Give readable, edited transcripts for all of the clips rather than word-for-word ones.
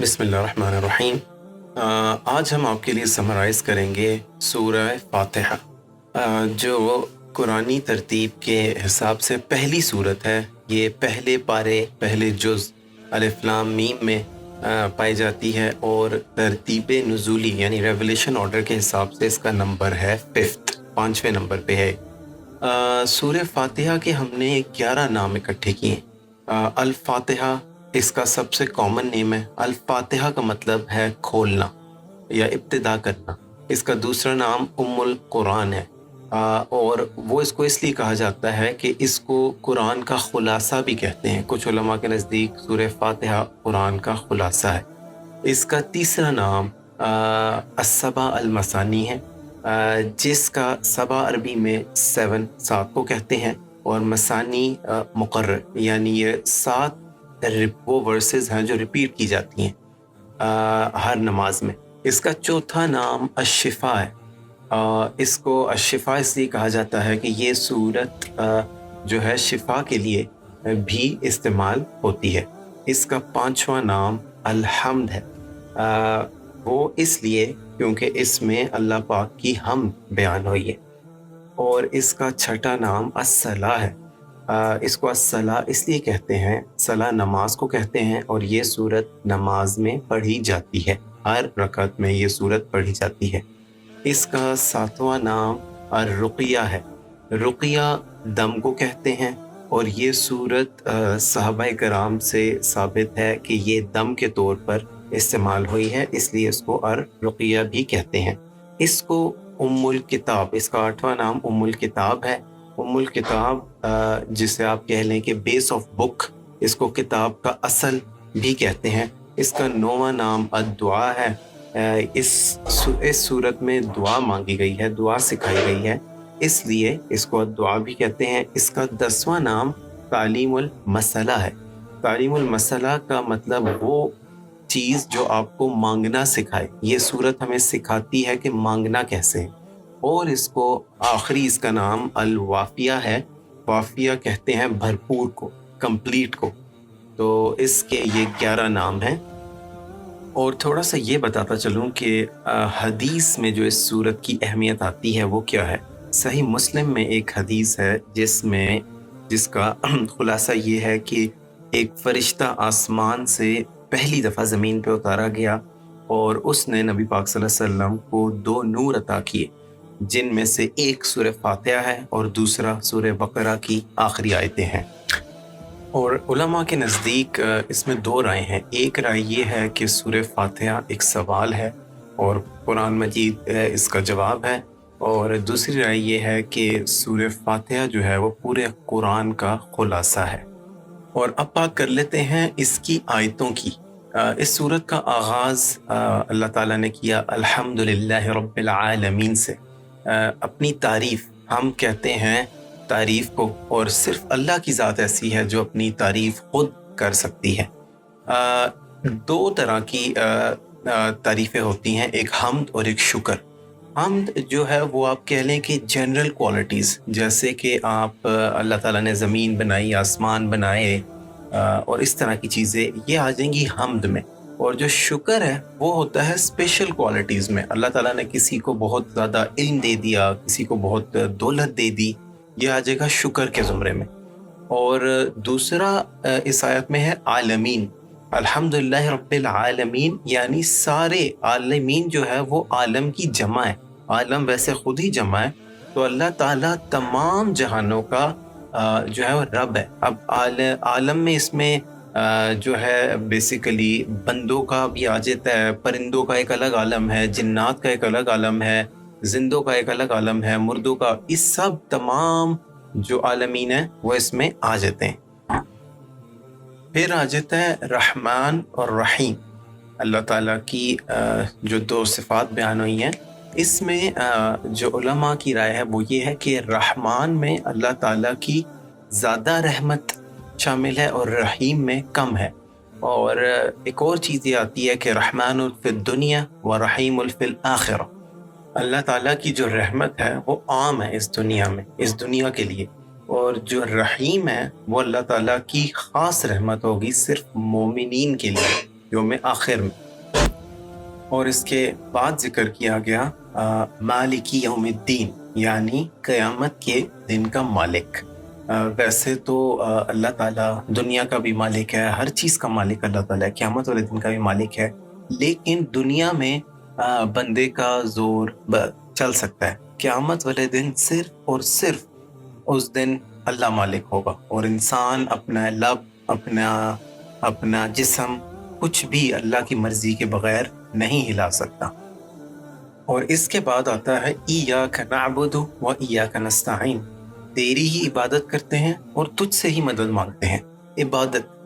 بسم اللہ الرحمن الرحیم۔ آج ہم آپ کے لیے سمرائز کریں گے سورہ فاتحہ، جو قرآنی ترتیب کے حساب سے پہلی سورت ہے۔ یہ پہلے پارے، پہلے جز الف لام میم میں پائی جاتی ہے، اور ترتیب نزولی یعنی ریولیشن آرڈر کے حساب سے اس کا نمبر ہے 5ویں نمبر پہ ہے۔ سورہ فاتحہ کے ہم نے 11 نام اکٹھے کیے۔ الفاتحہ اس کا سب سے کامن نیم ہے۔ الفاتحہ کا مطلب ہے کھولنا یا ابتدا کرنا۔ اس کا دوسرا نام ام القرآن ہے، اور وہ اس کو اس لیے کہا جاتا ہے کہ اس کو قرآن کا خلاصہ بھی کہتے ہیں۔ کچھ علماء کے نزدیک سورہ فاتحہ قرآن کا خلاصہ ہے۔ اس کا تیسرا نام السبع المثانی ہے، جس کا سبع عربی میں 7 کو کہتے ہیں، اور مثانی مقرر یعنی یہ 7 وہ ورسز ہیں جو ریپیٹ کی جاتی ہیں ہر نماز میں۔ اس کا چوتھا نام الشفا ہے۔ اس کو الشفا اس لیے کہا جاتا ہے کہ یہ سورت جو ہے شفا کے لیے بھی استعمال ہوتی ہے۔ اس کا 5واں نام الحمد ہے، وہ اس لیے کیونکہ اس میں اللہ پاک کی حمد بیان ہوئی ہے۔ اور اس کا 6واں نام الصلاۃ ہے۔ اس کو الصلاۃ اس لیے کہتے ہیں، صلاۃ نماز کو کہتے ہیں، اور یہ سورت نماز میں پڑھی جاتی ہے، ہر رکعت میں یہ سورت پڑھی جاتی ہے۔ اس کا 7واں نام الرقیہ ہے۔ رقیہ دم کو کہتے ہیں، اور یہ سورت صحابہ کرام سے ثابت ہے کہ یہ دم کے طور پر استعمال ہوئی ہے، اس لیے اس کو الرقیہ بھی کہتے ہیں۔ اس کو ام الکتاب، اس کا 8واں نام ام الکتاب ہے۔ ام الکتاب جسے آپ کہہ لیں کہ بیس آف بک، اس کو کتاب کا اصل بھی کہتے ہیں۔ اس کا 9واں نام الدعا ہے۔ اس صورت میں دعا مانگی گئی ہے، دعا سکھائی گئی ہے، اس لیے اس کو دعا بھی کہتے ہیں۔ اس کا 10واں نام تعلیم المسئلہ ہے۔ تعلیم المسئلہ کا مطلب وہ چیز جو آپ کو مانگنا سکھائے۔ یہ سورت ہمیں سکھاتی ہے کہ مانگنا کیسے ہے۔ اور اس کو آخری اس کا نام الوافیہ ہے۔ وافیہ کہتے ہیں بھرپور کو، کمپلیٹ کو۔ تو اس کے یہ 11 نام ہیں۔ اور تھوڑا سا یہ بتاتا چلوں کہ حدیث میں جو اس سورت کی اہمیت آتی ہے وہ کیا ہے۔ صحیح مسلم میں ایک حدیث ہے جس کا خلاصہ یہ ہے کہ ایک فرشتہ آسمان سے پہلی دفعہ زمین پہ اتارا گیا، اور اس نے نبی پاک صلی اللہ علیہ وسلم کو 2 نور عطا کیے، جن میں سے ایک سورہ فاتحہ ہے اور دوسرا سورہ بقرہ کی آخری آیتیں ہیں۔ اور علماء کے نزدیک اس میں 2 رائے ہیں۔ ایک رائے یہ ہے کہ سورہ فاتحہ ایک سوال ہے اور قرآن مجید اس کا جواب ہے، اور دوسری رائے یہ ہے کہ سورہ فاتحہ جو ہے وہ پورے قرآن کا خلاصہ ہے۔ اور اب بات کر لیتے ہیں اس کی آیتوں کی۔ اس سورت کا آغاز اللہ تعالیٰ نے کیا الحمدللہ رب العالمین سے۔ اپنی تعریف، ہم کہتے ہیں تعریف کو، اور صرف اللہ کی ذات ایسی ہے جو اپنی تعریف خود کر سکتی ہے۔ 2 طرح کی تعریفیں ہوتی ہیں، ایک حمد اور ایک شکر۔ حمد جو ہے وہ آپ کہہ لیں کہ جنرل کوالٹیز، جیسے کہ آپ اللہ تعالیٰ نے زمین بنائی، آسمان بنائے، اور اس طرح کی چیزیں، یہ آ جائیں گی حمد میں۔ اور جو شکر ہے وہ ہوتا ہے اسپیشل کوالٹیز میں۔ اللہ تعالیٰ نے کسی کو بہت زیادہ علم دے دیا، کسی کو بہت دولت دے دی، یہ آ جائے گا شکر کے زمرے میں۔ اور دوسرا اس آیت میں ہے عالمین، الحمدللہ رب العالمین، یعنی سارے عالمین جو ہے وہ عالم کی جمع ہے۔ عالم ویسے خود ہی جمع ہے، تو اللہ تعالیٰ تمام جہانوں کا جو ہے وہ رب ہے۔ اب عالم میں اس میں جو ہے بیسیکلی بندوں کا بھی آ جاتا ہے، پرندوں کا ایک الگ عالم ہے، جنات کا ایک الگ عالم ہے، زندوں کا ایک الگ عالم ہے، مردوں کا، اس سب تمام جو عالمین ہیں وہ اس میں آ جاتے ہیں۔ پھر آ جاتا ہے رحمان اور رحیم۔ اللہ تعالیٰ کی جو 2 صفات بیان ہوئی ہیں، اس میں جو علماء کی رائے ہے وہ یہ ہے کہ رحمان میں اللہ تعالیٰ کی زیادہ رحمت شامل ہے اور رحیم میں کم ہے۔ اور ایک اور چیز یہ آتی ہے کہ رحمان فی الدنیا و رحیم فی الآخرہ۔ اللہ تعالیٰ کی جو رحمت ہے وہ عام ہے اس دنیا میں، اس دنیا کے لیے، اور جو رحیم ہے وہ اللہ تعالیٰ کی خاص رحمت ہوگی صرف مومنین کے لیے، یوم آخر میں. اور اس کے بعد ذکر کیا گیا مالکی یوم الدین یعنی قیامت کے دن کا مالک. ویسے تو اللہ تعالیٰ دنیا کا بھی مالک ہے، ہر چیز کا مالک اللہ تعالیٰ ہے، قیامت والے دن کا بھی مالک ہے، لیکن دنیا میں بندے کا زور چل سکتا ہے. قیامت والے دن صرف اور صرف اس دن اللہ مالک ہوگا، اور انسان اپنا لب اپنا جسم کچھ بھی اللہ کی مرضی کے بغیر نہیں ہلا سکتا. اور اس کے بعد آتا ہے ایاک نعبد و ایاک نستعین، تیری ہی عبادت کرتے ہیں اور تجھ سے ہی مدد مانگتے ہیں.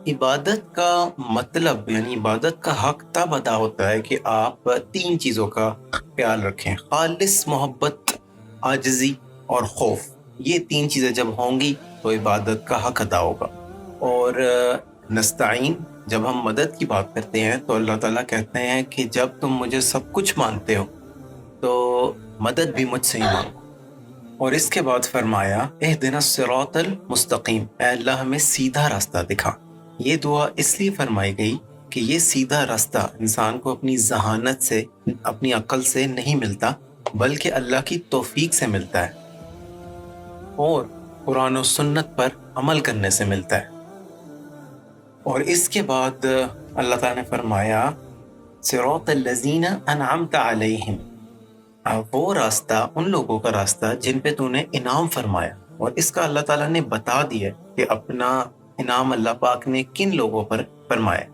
عبادت کا مطلب یعنی عبادت کا حق تب ادا ہوتا ہے کہ آپ تین چیزوں کا خیال رکھیں: خالص محبت، عاجزی اور خوف. یہ تین چیزیں جب ہوں گی تو عبادت کا حق ادا ہوگا. اور نستعین، جب ہم مدد کی بات کرتے ہیں تو اللہ تعالیٰ کہتے ہیں کہ جب تم مجھے سب کچھ مانتے ہو تو مدد بھی مجھ سے ہی مانگو. اور اس کے بعد فرمایا اہدنا الصراط المستقیم، اے اللہ ہمیں سیدھا راستہ دکھا. یہ دعا اس لیے فرمائی گئی کہ یہ سیدھا راستہ انسان کو اپنی ذہانت سے، اپنی عقل سے نہیں ملتا، بلکہ اللہ کی توفیق سے ملتا ہے اور قرآن و سنت پر عمل کرنے سے ملتا ہے. اور اس کے بعد اللہ تعالیٰ نے فرمایا صراط الذین انعمت علیہم، وہ راستہ ان لوگوں کا راستہ جن پہ تو نے انعام فرمایا. اور اس کا اللہ تعالیٰ نے بتا دیا کہ اپنا انعام اللہ پاک نے کن لوگوں پر فرمایا.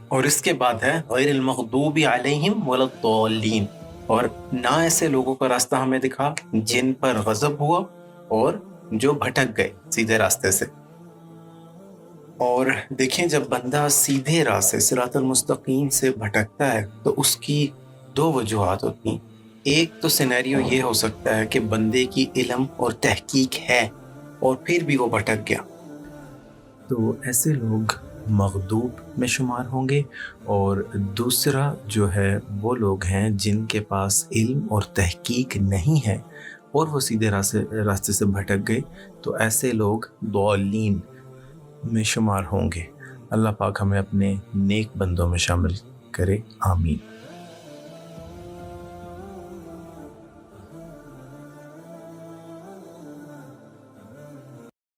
اور اس کے بعد ہے غیر المغضوب علیہم ولا الضالین، اور نہ ایسے لوگوں کا راستہ ہمیں دکھا جن پر غضب ہوا اور جو بھٹک گئے سیدھے راستے سے. اور دیکھیں جب بندہ سیدھے راہ سے صراط المستقیم سے بھٹکتا ہے تو اس کی دو وجوہات ہوتی ہیں. ایک تو سینیریو یہ ہو سکتا ہے کہ بندے کی علم اور تحقیق ہے اور پھر بھی وہ بھٹک گیا، تو ایسے لوگ مغضوب میں شمار ہوں گے. اور دوسرا جو ہے وہ لوگ ہیں جن کے پاس علم اور تحقیق نہیں ہے اور وہ سیدھے راستے سے بھٹک گئے، تو ایسے لوگ ضالین میں شمار ہوں گے. اللہ پاک ہمیں اپنے نیک بندوں میں شامل کرے، آمین.